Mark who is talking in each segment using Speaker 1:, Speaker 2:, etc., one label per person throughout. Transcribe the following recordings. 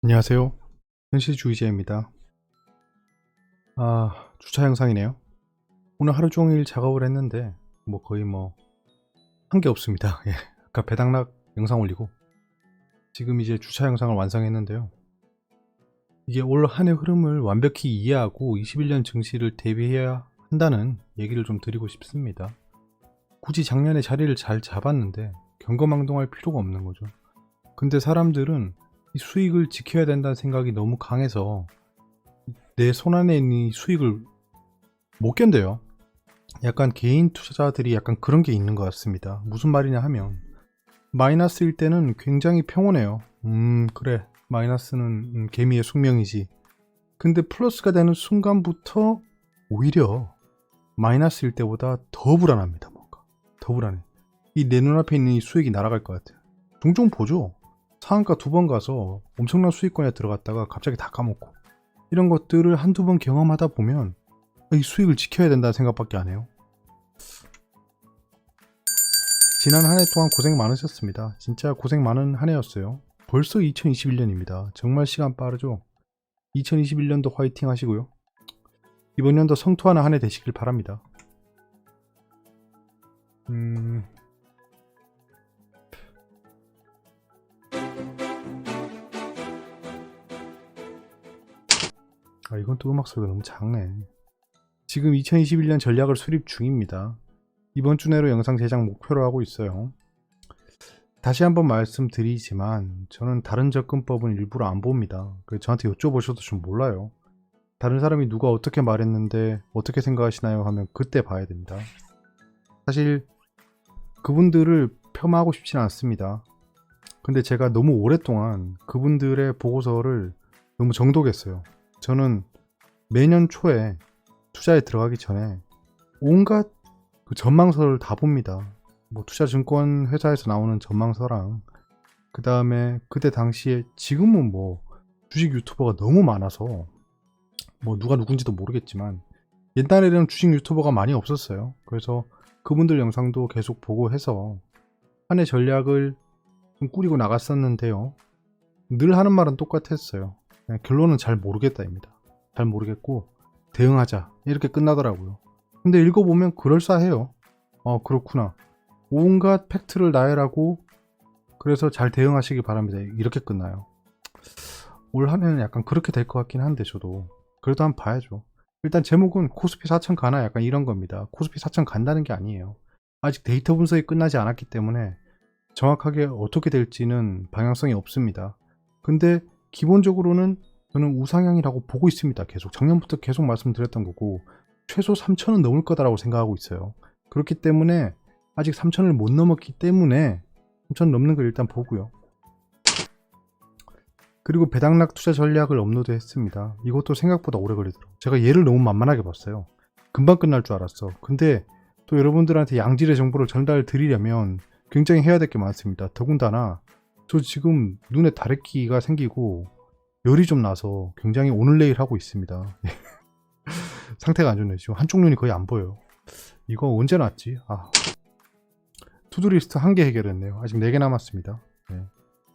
Speaker 1: 안녕하세요. 현실주의자입니다. 주차 영상이네요. 오늘 하루 종일 작업을 했는데 거의 한 게 없습니다. 예. 아까 배당락 영상 올리고 지금 이제 주차 영상을 완성했는데요. 이게 올 한 해 흐름을 완벽히 이해하고 21년 증시를 대비해야 한다는 얘기를 좀 드리고 싶습니다. 굳이 작년에 자리를 잘 잡았는데 경거망동할 필요가 없는 거죠. 근데 사람들은 이 수익을 지켜야 된다는 생각이 너무 강해서 내 손안에 있는 이 수익을 못 견뎌요. 약간 개인 투자자들이 약간 그런 게 있는 것 같습니다. 무슨 말이냐 하면 마이너스일 때는 굉장히 평온해요. 그래, 마이너스는 개미의 숙명이지. 근데 플러스가 되는 순간부터 오히려 마이너스일 때보다 더 불안합니다. 뭔가 더 불안해. 이 내 눈앞에 있는 이 수익이 날아갈 것 같아요. 종종 보죠. 상한가 2번 가서 엄청난 수익권에 들어갔다가 갑자기 다 까먹고, 이런 것들을 한두 번 경험하다 보면 이 수익을 지켜야 된다는 생각밖에 안 해요. 지난 한 해 동안 고생 많으셨습니다. 진짜 고생 많은 한 해였어요. 벌써 2021년입니다. 정말 시간 빠르죠? 2021년도 화이팅 하시고요. 이번 연도 성투하는 한 해 되시길 바랍니다. 이건 또 음악 소리가 너무 작네. 지금 2021년 전략을 수립 중입니다. 이번 주 내로 영상 제작 목표로 하고 있어요. 다시 한번 말씀드리지만 저는 다른 접근법은 일부러 안 봅니다. 저한테 여쭤보셔도 좀 몰라요. 다른 사람이 누가 어떻게 말했는데 어떻게 생각하시나요 하면 그때 봐야 됩니다. 사실 그분들을 폄하하고 싶지는 않습니다. 근데 제가 너무 오랫동안 그분들의 보고서를 너무 정독했어요. 저는 매년 초에 투자에 들어가기 전에 온갖 그 전망서를 다 봅니다. 투자증권 회사에서 나오는 전망서랑, 그 다음에 그때 당시에, 지금은 주식 유튜버가 너무 많아서 누가 누군지도 모르겠지만 옛날에는 주식 유튜버가 많이 없었어요. 그래서 그분들 영상도 계속 보고 해서 한 해 전략을 좀 꾸리고 나갔었는데요. 늘 하는 말은 똑같았어요. 결론은 잘 모르겠다입니다. 잘 모르겠고 대응하자, 이렇게 끝나더라고요. 근데 읽어보면 그럴싸해요. 그렇구나, 온갖 팩트를 나열하고 그래서 잘 대응하시기 바랍니다, 이렇게 끝나요. 올 한 해는 약간 그렇게 될 것 같긴 한데 저도 그래도 한번 봐야죠. 일단 제목은 코스피 4천 가나, 약간 이런 겁니다. 코스피 4천 간다는 게 아니에요. 아직 데이터 분석이 끝나지 않았기 때문에 정확하게 어떻게 될지는 방향성이 없습니다. 근데 기본적으로는 저는 우상향이라고 보고 있습니다. 계속 작년부터 계속 말씀드렸던 거고, 최소 3천은 넘을 거다라고 생각하고 있어요. 그렇기 때문에 아직 3천을 못 넘었기 때문에 3천 넘는 걸 일단 보고요. 그리고 배당락 투자 전략을 업로드했습니다. 이것도 생각보다 오래 걸리더라고요. 제가 얘를 너무 만만하게 봤어요. 금방 끝날 줄 알았어. 근데 또 여러분들한테 양질의 정보를 전달 드리려면 굉장히 해야 될 게 많습니다. 더군다나 저 지금 눈에 다래끼가 생기고 열이 좀 나서 굉장히 오늘 내일 하고 있습니다. 상태가 안 좋네요. 지금 한쪽 눈이 거의 안 보여요. 이거 언제 났지? 투두리스트 1개 해결했네요. 아직 4개 남았습니다. 네.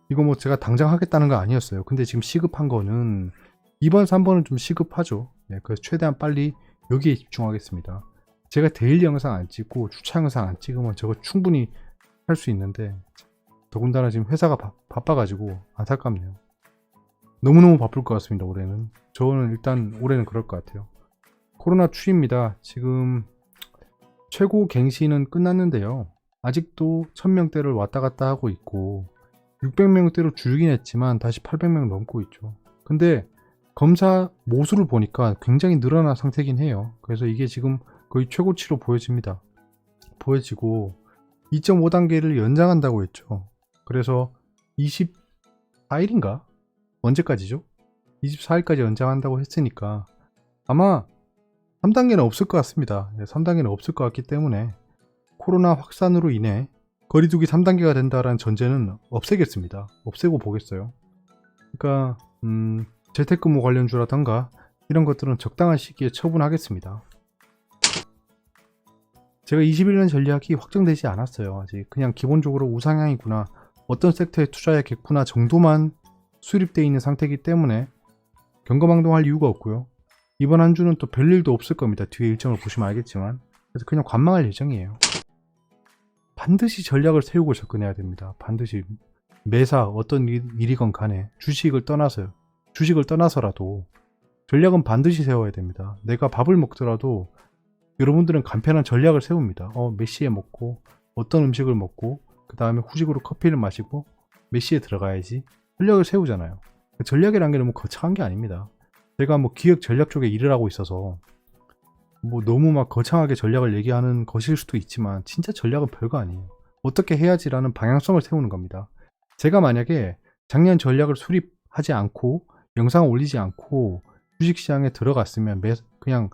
Speaker 1: 이거 제가 당장 하겠다는 거 아니었어요. 근데 지금 시급한 거는 2번, 3번은 좀 시급하죠. 네, 그래서 최대한 빨리 여기에 집중하겠습니다. 제가 데일리 영상 안 찍고 주차 영상 안 찍으면 저거 충분히 할 수 있는데, 더군다나 지금 회사가 바빠가지고 안타깝네요. 너무너무 바쁠 것 같습니다, 올해는. 저는 일단 올해는 그럴 것 같아요. 코로나 추이입니다. 지금 최고 갱신은 끝났는데요. 아직도 1000명대를 왔다 갔다 하고 있고 600명대로 줄긴 했지만 다시 800명 넘고 있죠. 근데 검사 모수를 보니까 굉장히 늘어난 상태긴 해요. 그래서 이게 지금 거의 최고치로 보여지고 2.5단계를 연장한다고 했죠. 그래서 24일인가? 언제까지죠? 24일까지 연장한다고 했으니까 아마 3단계는 없을 것 같습니다. 3단계는 없을 것 같기 때문에 코로나 확산으로 인해 거리두기 3단계가 된다라는 전제는 없애겠습니다. 없애고 보겠어요. 그러니까 재택근무 관련주라던가 이런 것들은 적당한 시기에 처분하겠습니다. 제가 21년 전략이 확정되지 않았어요. 아직 그냥 기본적으로 우상향이구나, 어떤 섹터에 투자해야겠구나 정도만 수립되어 있는 상태이기 때문에 경거망동할 이유가 없고요. 이번 한 주는 또 별일도 없을 겁니다. 뒤에 일정을 보시면 알겠지만. 그래서 그냥 관망할 예정이에요. 반드시 전략을 세우고 접근해야 됩니다. 반드시 매사 어떤 일이건 간에 주식을 떠나서라도 전략은 반드시 세워야 됩니다. 내가 밥을 먹더라도 여러분들은 간편한 전략을 세웁니다. 몇 시에 먹고 어떤 음식을 먹고 그 다음에 후식으로 커피를 마시고 몇 시에 들어가야지 전략을 세우잖아요. 전략이라는 게 너무 거창한 게 아닙니다. 제가 뭐 기획 전략 쪽에 일을 하고 있어서 뭐 너무 막 거창하게 전략을 얘기하는 것일 수도 있지만 진짜 전략은 별거 아니에요. 어떻게 해야지라는 방향성을 세우는 겁니다. 제가 만약에 작년 전략을 수립하지 않고 영상을 올리지 않고 주식시장에 들어갔으면 그냥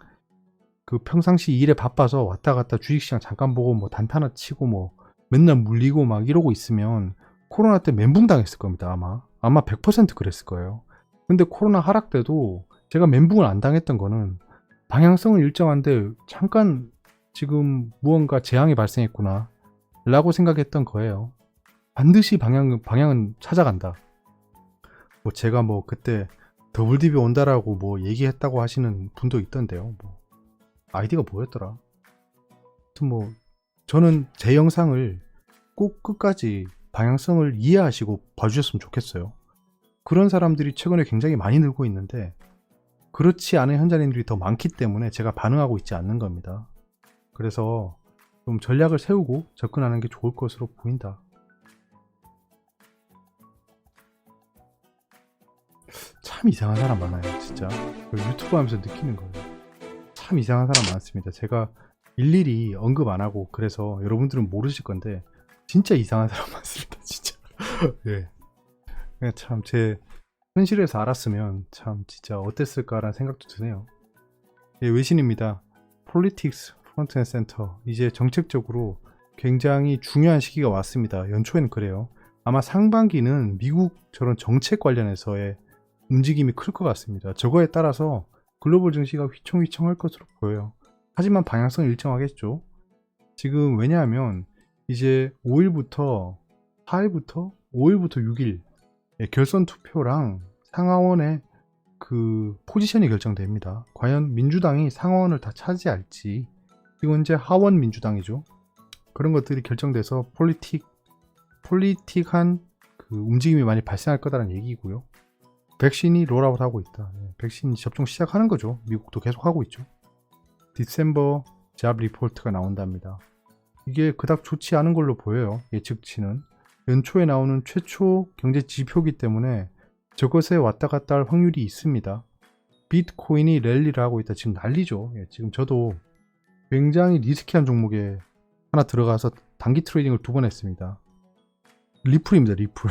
Speaker 1: 그 평상시 일에 바빠서 왔다 갔다 주식시장 잠깐 보고 뭐 단타나 치고 뭐 맨날 물리고 막 이러고 있으면 코로나 때 멘붕 당했을 겁니다. 아마 100% 그랬을 거예요. 근데 코로나 하락 때도 제가 멘붕을 안 당했던 거는 방향성은 일정한데 잠깐 지금 무언가 재앙이 발생했구나 라고 생각했던 거예요. 반드시 방향은 찾아간다. 뭐 제가 뭐 그때 WDB 온다라고 뭐 얘기했다고 하시는 분도 있던데요. 뭐 아이디가 뭐였더라? 하여튼 뭐 저는 제 영상을 꼭 끝까지 방향성을 이해하시고 봐주셨으면 좋겠어요. 그런 사람들이 최근에 굉장히 많이 늘고 있는데 그렇지 않은 현장인들이 더 많기 때문에 제가 반응하고 있지 않는 겁니다. 그래서 좀 전략을 세우고 접근하는 게 좋을 것으로 보인다. 참 이상한 사람 많아요, 진짜. 유튜브 하면서 느끼는 거예요. 참 이상한 사람 많습니다. 제가 일일이 언급 안 하고 그래서 여러분들은 모르실 건데 진짜 이상한 사람 많습니다, 진짜. 예. 참 제 현실에서 알았으면 참 진짜 어땠을까라는 생각도 드네요. 예, 외신입니다. Politics Front and Center. 이제 정책적으로 굉장히 중요한 시기가 왔습니다. 연초에는 그래요. 아마 상반기는 미국 저런 정책 관련해서의 움직임이 클 것 같습니다. 저거에 따라서 글로벌 증시가 휘청휘청할 것으로 보여요. 하지만 방향성은 일정하겠죠. 지금 왜냐하면 이제 5일부터 6일 결선 투표랑 상하원의 그 포지션이 결정됩니다. 과연 민주당이 상하원을 다 차지할지, 이건 이제 하원 민주당이죠. 그런 것들이 결정돼서 폴리틱한 그 움직임이 많이 발생할 거다라는 얘기고요. 백신이 롤아웃 하고 있다. 백신 접종 시작하는 거죠. 미국도 계속 하고 있죠. 디셈버 잡 리포트가 나온답니다. 이게 그닥 좋지 않은 걸로 보여요. 예측치는. 연초에 나오는 최초 경제 지표이기 때문에 저것에 왔다 갔다 할 확률이 있습니다. 비트코인이 랠리를 하고 있다. 지금 난리죠. 지금 저도 굉장히 리스키한 종목에 하나 들어가서 단기 트레이딩을 2번 했습니다. 리플입니다. 리플.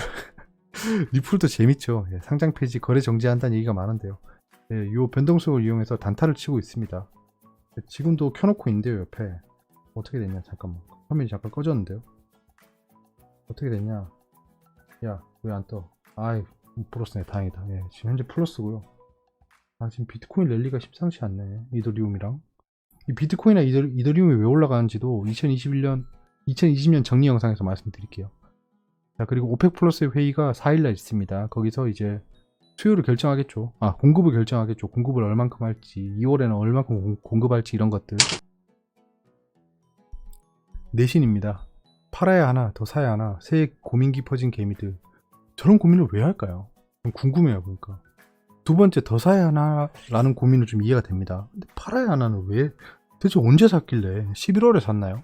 Speaker 1: 리플도 재밌죠. 상장 폐지, 거래 정지한다는 얘기가 많은데요. 이 변동성을 이용해서 단타를 치고 있습니다. 지금도 켜놓고 있는데요. 옆에 어떻게 됐냐. 잠깐만. 화면이 잠깐 꺼졌는데요. 어떻게 됐냐. 야, 왜 안 떠? 아이, 플러스네. 다행이다. 지금 현재 플러스고요. 지금 비트코인 랠리가 심상치 않네. 이더리움이랑. 이 비트코인이나 이더리움이 왜 올라가는지도 2020년 정리 영상에서 말씀드릴게요. 자, 그리고 오펙 플러스의 회의가 4일날 있습니다. 거기서 이제 수요를 결정하겠죠. 공급을 결정하겠죠. 공급을 얼만큼 할지, 2월에는 얼만큼 공급할지 이런 것들. 내신입니다. 팔아야 하나, 더 사야 하나, 새해 고민 깊어진 개미들. 저런 고민을 왜 할까요? 좀 궁금해요, 보니까. 두 번째, 더 사야 하나라는 고민은 좀 이해가 됩니다. 근데 팔아야 하나는 왜, 도대체 언제 샀길래? 11월에 샀나요?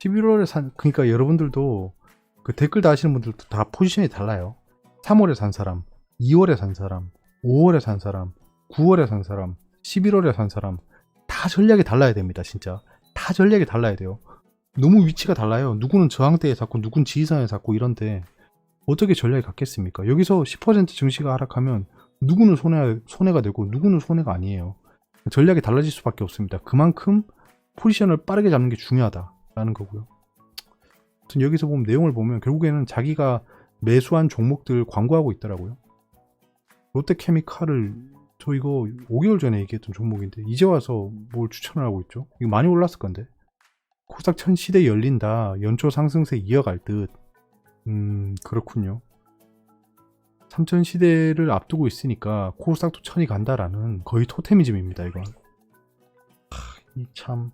Speaker 1: 11월에 그러니까 여러분들도 그 댓글 다하시는 분들도 다 포지션이 달라요. 3월에 산 사람, 2월에 산 사람, 5월에 산 사람, 9월에 산 사람, 11월에 산 사람, 다 전략이 달라야 됩니다, 진짜. 다 전략이 달라야 돼요. 너무 위치가 달라요. 누구는 저항대에 샀고 누구는 지지선에 샀고 이런데 어떻게 전략이 같겠습니까? 여기서 10% 증시가 하락하면 누구는 손해가 되고 누구는 손해가 아니에요. 전략이 달라질 수밖에 없습니다. 그만큼 포지션을 빠르게 잡는 게 중요하다라는 거고요. 아무튼 여기서 보면 내용을 보면 결국에는 자기가 매수한 종목들 광고하고 있더라고요. 롯데케미칼을 저 이거 5개월 전에 얘기했던 종목인데 이제 와서 뭘 추천을 하고 있죠? 이거 많이 올랐을 건데. 코스닥 1000시대 열린다. 연초 상승세 이어갈 듯. 그렇군요. 3000 시대를 앞두고 있으니까 코스닥도 1000이 간다라는 거의 토테미즘입니다, 이건. 이 참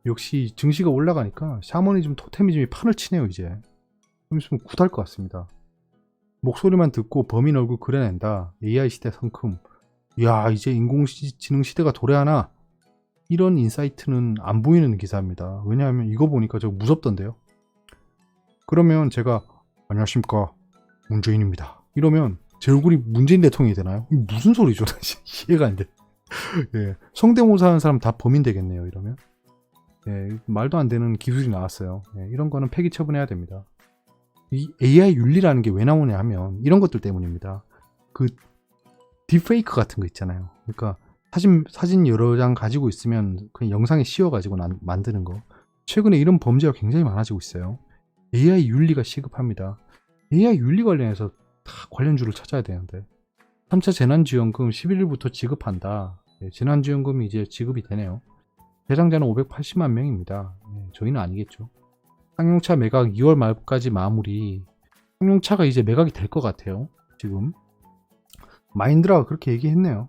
Speaker 1: 역시 증시가 올라가니까 샤머니즘 토테미즘이 판을 치네요, 이제. 좀 있으면 굿할 것 같습니다. 목소리만 듣고 범인 얼굴 그려낸다. AI 시대 성큼. 이야, 이제 인공지능 시대가 도래하나? 이런 인사이트는 안 보이는 기사입니다. 왜냐하면 이거 보니까 저거 무섭던데요. 그러면 제가 안녕하십니까, 문재인입니다, 이러면 제 얼굴이 문재인 대통령이 되나요? 이게 무슨 소리죠? 이해가 안 돼. 예, 성대모사 하는 사람 다 범인 되겠네요, 이러면. 예, 말도 안 되는 기술이 나왔어요. 예, 이런 거는 폐기 처분해야 됩니다. 이 AI 윤리라는 게 왜 나오냐 하면 이런 것들 때문입니다. 그 딥페이크 같은 거 있잖아요. 그러니까 사진 여러 장 가지고 있으면 그냥 영상에 씌워가지고 만드는 거. 최근에 이런 범죄가 굉장히 많아지고 있어요. AI 윤리가 시급합니다. AI 윤리 관련해서 다 관련주를 찾아야 되는데. 3차 재난지원금 11일부터 지급한다. 네, 재난지원금이 이제 지급이 되네요. 대상자는 580만 명입니다. 네, 저희는 아니겠죠. 쌍용차 매각 2월 말까지 마무리. 쌍용차가 이제 매각이 될 것 같아요, 지금. 마인드라가 그렇게 얘기했네요.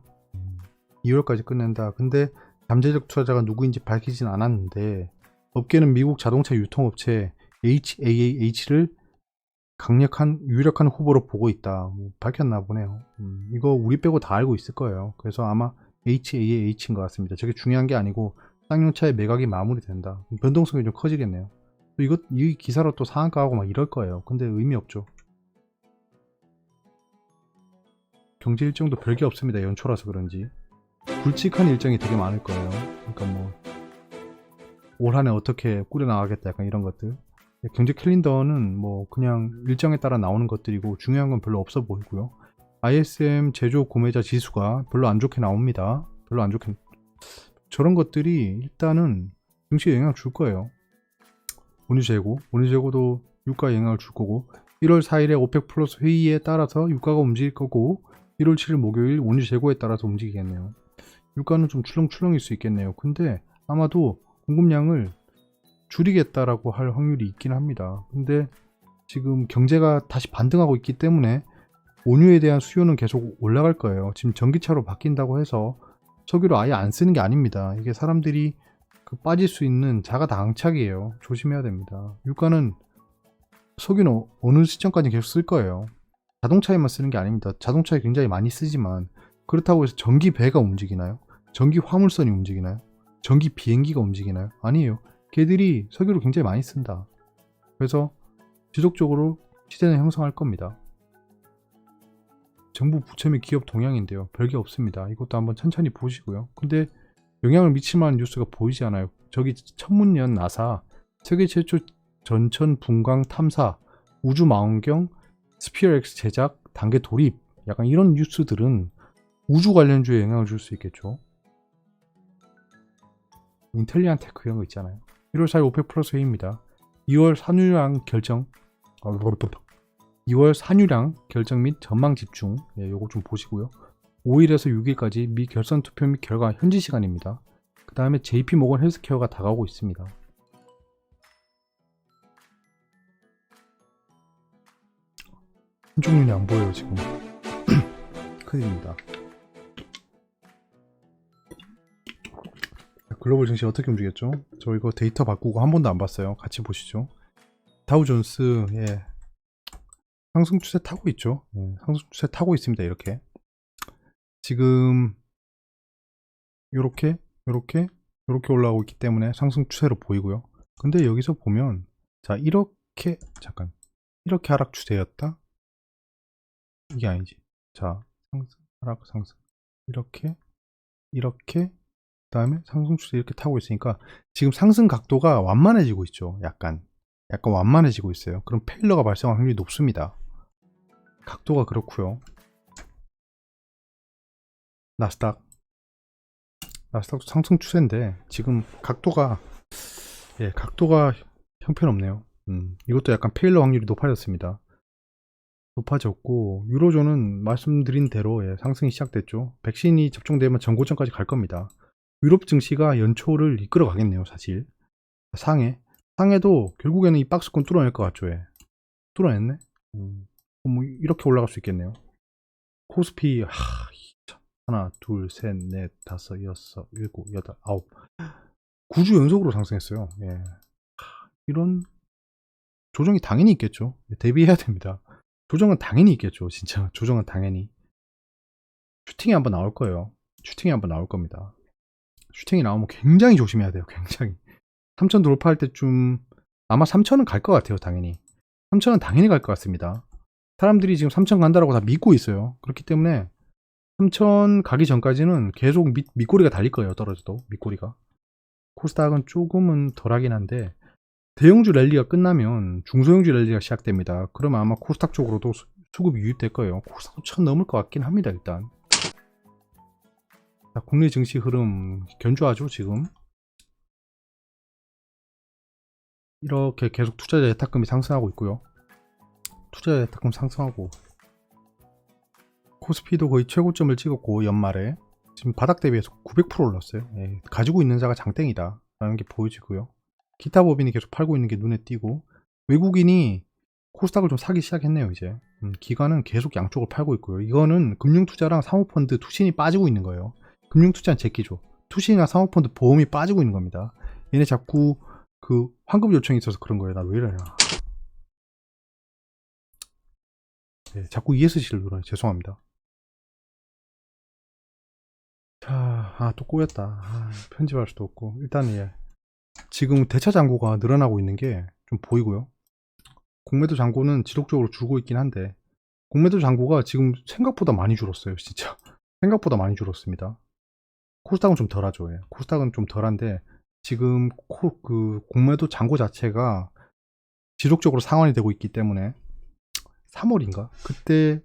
Speaker 1: 2월까지 끝낸다. 근데 잠재적 투자자가 누구인지 밝히진 않았는데 업계는 미국 자동차 유통업체 HAAH를 유력한 후보로 보고 있다. 밝혔나 보네요. 이거 우리 빼고 다 알고 있을 거예요. 그래서 아마 HAAH인 것 같습니다. 저게 중요한 게 아니고 쌍용차의 매각이 마무리된다. 변동성이 좀 커지겠네요. 이 기사로 또 상한가하고 막 이럴 거예요. 근데 의미 없죠. 경제 일정도 별게 없습니다. 연초라서 그런지. 굵직한 일정이 되게 많을 거예요. 그러니까 뭐 올 한해 어떻게 꾸려나가겠다, 약간 이런 것들. 경제 캘린더는 뭐 그냥 일정에 따라 나오는 것들이고 중요한 건 별로 없어 보이고요. ISM 제조 구매자 지수가 별로 안 좋게 나옵니다. 별로 안 좋게. 저런 것들이 일단은 증시에 영향을 줄 거예요. 원유 재고도 유가에 영향을 줄 거고, 1월 4일에 오펙 플러스 회의에 따라서 유가가 움직일 거고, 1월 7일 목요일 원유 재고에 따라서 움직이겠네요. 유가는 좀 출렁출렁일 수 있겠네요. 근데 아마도 공급량을 줄이겠다라고 할 확률이 있긴 합니다. 근데 지금 경제가 다시 반등하고 있기 때문에 원유에 대한 수요는 계속 올라갈 거예요. 지금 전기차로 바뀐다고 해서 석유를 아예 안 쓰는 게 아닙니다. 이게 사람들이 빠질 수 있는 자가당착이에요. 조심해야 됩니다. 유가는 석유는 어느 시점까지 계속 쓸 거예요. 자동차에만 쓰는 게 아닙니다. 자동차에 굉장히 많이 쓰지만 그렇다고 해서 전기 배가 움직이나요? 전기 화물선이 움직이나요? 전기 비행기가 움직이나요? 아니에요. 걔들이 석유를 굉장히 많이 쓴다. 그래서 지속적으로 시대는 형성할 겁니다. 정부 부채 및 기업 동향인데요. 별게 없습니다. 이것도 한번 천천히 보시고요. 근데 영향을 미칠 만한 뉴스가 보이지 않아요. 저기 천문연 나사, 세계 최초 전천 분광 탐사, 우주 망원경, 스피어 X 제작, 단계 돌입, 약간 이런 뉴스들은 우주 관련주에 영향을 줄 수 있겠죠. 인텔리안 테크 이런 거 있잖아요. 1월 4일 오펙 플러스 회의입니다. 2월 산유량 결정, 2월 산유량 결정 및 전망 집중, 요거 좀 보시고요. 5일에서 6일까지 미 결선 투표 및 결과 현지 시간입니다. 그 다음에 JP 모건 헬스케어가 다가오고 있습니다. 한쪽 눈이 안 보여요, 지금. 큰일입니다. 글로벌 증시 어떻게 움직였죠? 저 이거 데이터 바꾸고 한 번도 안 봤어요. 같이 보시죠. 다우존스, 상승 추세 타고 있죠. 상승 추세 타고 있습니다. 이렇게 지금 요렇게 올라오고 있기 때문에 상승 추세로 보이고요. 근데 여기서 보면 자, 이렇게 하락 추세였다. 이게 아니지. 자, 상승, 하락, 상승, 이렇게 그다음에 상승 추세 이렇게 타고 있으니까 지금 상승 각도가 완만해지고 있죠. 약간 완만해지고 있어요. 그럼 페일러가 발생할 확률이 높습니다. 각도가 그렇고요. 나스닥도 상승 추세인데 지금 각도가 형편없네요. 이것도 약간 페일러 확률이 높아졌고, 유로존은 말씀드린 대로 상승이 시작됐죠. 백신이 접종되면 전고점까지 갈 겁니다. 유럽 증시가 연초를 이끌어 가겠네요. 사실 상해도 결국에는 이 박스권 뚫어낼 것 같죠. 뚫어냈네. 뭐 이렇게 올라갈 수 있겠네요. 코스피 하나, 둘, 셋, 넷, 다섯, 여섯, 일곱, 여덟, 아홉 9주 연속으로 상승했어요. 예. 이런 조정이 당연히 있겠죠. 대비해야 됩니다. 조정은 당연히 있겠죠. 진짜 조정은 당연히 슈팅이 한번 나올 거예요. 슈팅이 한번 나올 겁니다. 슈팅이 나오면 굉장히 조심해야 돼요. 굉장히 3000 돌파할 때쯤 아마 3000은 갈 것 같아요. 당연히 3000은 당연히 갈 것 같습니다. 사람들이 지금 3000 간다라고 다 믿고 있어요. 그렇기 때문에 3000 가기 전까지는 계속 밑꼬리가 달릴 거예요. 떨어져도 밑꼬리가. 코스닥은 조금은 덜하긴 한데 대형주 랠리가 끝나면 중소형주 랠리가 시작됩니다. 그러면 아마 코스닥 쪽으로도 수급이 유입될 거예요. 코스닥도 1000 넘을 것 같긴 합니다. 일단 자, 국내 증시 흐름 견조하죠. 지금 이렇게 계속 투자자 예탁금이 상승하고 있고요. 투자자 예탁금 상승하고 코스피도 거의 최고점을 찍었고 연말에 지금 바닥 대비해서 900% 올랐어요. 예, 가지고 있는 자가 장땡이다 라는 게 보여지고요. 기타 법인이 계속 팔고 있는 게 눈에 띄고 외국인이 코스닥을 좀 사기 시작했네요. 이제 기관은 계속 양쪽을 팔고 있고요. 이거는 금융투자랑 사모펀드 투신이 빠지고 있는 거예요. 금융투자는 제끼죠. 투신이나 사모펀드 보험이 빠지고 있는 겁니다. 얘네 자꾸 그 환급 요청이 있어서 그런 거예요. 나 왜 이러냐. 네, 자꾸 ESC를 눌러요. 죄송합니다. 자, 또 꼬였다. 편집할 수도 없고. 일단 예. 지금 대차 잔고가 늘어나고 있는 게 좀 보이고요. 공매도 잔고는 지속적으로 줄고 있긴 한데 공매도 잔고가 지금 생각보다 많이 줄었어요. 진짜 생각보다 많이 줄었습니다. 코스닥은 좀 덜하죠. 예. 코스닥은 좀 덜한데 지금 그 공매도 잔고 자체가 지속적으로 상환이 되고 있기 때문에 3월인가? 그때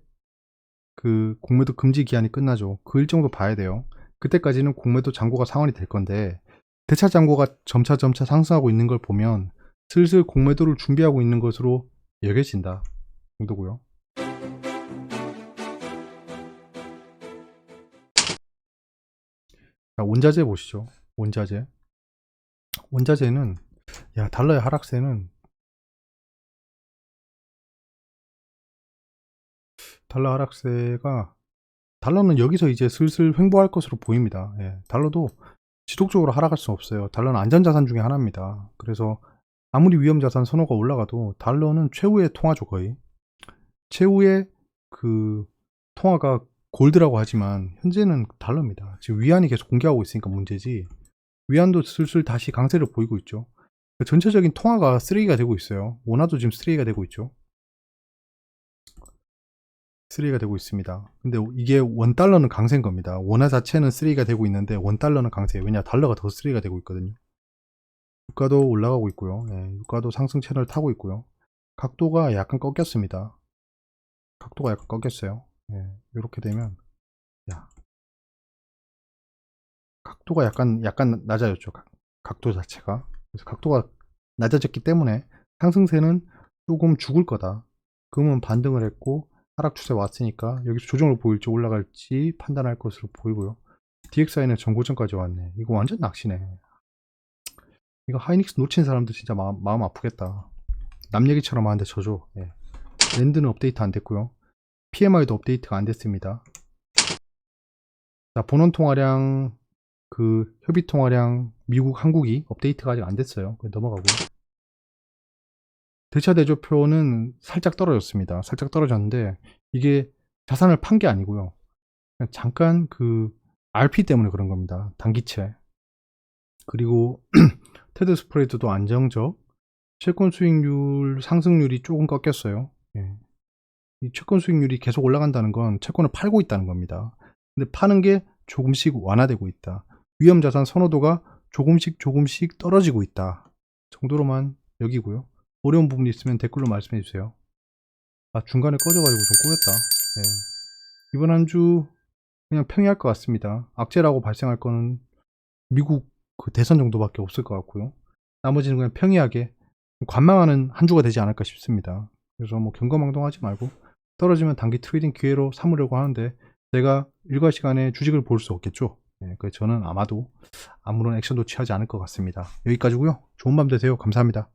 Speaker 1: 그 공매도 금지 기한이 끝나죠. 그 일정도 봐야 돼요. 그때까지는 공매도 잔고가 상환이 될 건데 대차 잔고가 점차 상승하고 있는 걸 보면 슬슬 공매도를 준비하고 있는 것으로 여겨진다 정도고요. 자, 원자재 보시죠. 원자재는 야 달러의 하락세는 달러 하락세가 달러는 여기서 이제 슬슬 횡보할 것으로 보입니다. 예, 달러도 지속적으로 하락할 수 없어요. 달러는 안전자산 중에 하나입니다. 그래서 아무리 위험자산 선호가 올라가도 달러는 최후의 통화죠. 거의 최후의 그 통화가 골드라고 하지만 현재는 달러입니다. 지금 위안이 계속 공개하고 있으니까 문제지 위안도 슬슬 다시 강세를 보이고 있죠. 전체적인 통화가 쓰레기가 되고 있어요. 원화도 지금 쓰레기가 되고 있죠. 쓰레기가 되고 있습니다. 근데 이게 원달러는 강세인 겁니다. 원화 자체는 쓰레기가 되고 있는데 원달러는 강세예요. 왜냐 달러가 더 쓰레기가 되고 있거든요. 유가도 올라가고 있고요. 예, 유가도 상승 채널을 타고 있고요. 각도가 약간 꺾였습니다. 각도가 약간 꺾였어요. 예, 이렇게 되면 야, 각도가 약간 낮아졌죠. 각도 자체가. 그래서 각도가 낮아졌기 때문에 상승세는 조금 죽을 거다. 금은 반등을 했고 하락 추세 왔으니까 여기서 조정을 보일지 올라갈지 판단할 것으로 보이고요. DXI는 전고점까지 왔네. 이거 완전 낚시네. 이거 하이닉스 놓친 사람들 진짜 마음 아프겠다. 남 얘기처럼 하는데 져줘. 예. 랜드는 업데이트 안 됐고요. PMI도 업데이트가 안 됐습니다. 자, 본원 통화량, 그 협의 통화량, 미국, 한국이 업데이트가 아직 안 됐어요. 넘어가고. 대차 대조표는 살짝 떨어졌습니다. 살짝 떨어졌는데 이게 자산을 판 게 아니고요. 그냥 잠깐 그 RP 때문에 그런 겁니다. 단기채. 그리고 테드 스프레드도 안정적. 채권 수익률 상승률이 조금 꺾였어요. 예. 이 채권 수익률이 계속 올라간다는 건 채권을 팔고 있다는 겁니다. 근데 파는 게 조금씩 완화되고 있다. 위험자산 선호도가 조금씩 떨어지고 있다. 정도로만 여기고요. 어려운 부분이 있으면 댓글로 말씀해 주세요. 중간에 꺼져가지고 좀 꼬였다. 네. 이번 한 주 그냥 평이할 것 같습니다. 악재라고 발생할 거는 미국 그 대선 정도밖에 없을 것 같고요. 나머지는 그냥 평이하게 관망하는 한 주가 되지 않을까 싶습니다. 그래서 뭐 경거망동하지 말고 떨어지면 단기 트레이딩 기회로 삼으려고 하는데 제가 일과 시간에 주식을 볼 수 없겠죠. 네, 그래서 저는 아마도 아무런 액션도 취하지 않을 것 같습니다. 여기까지고요. 좋은 밤 되세요. 감사합니다.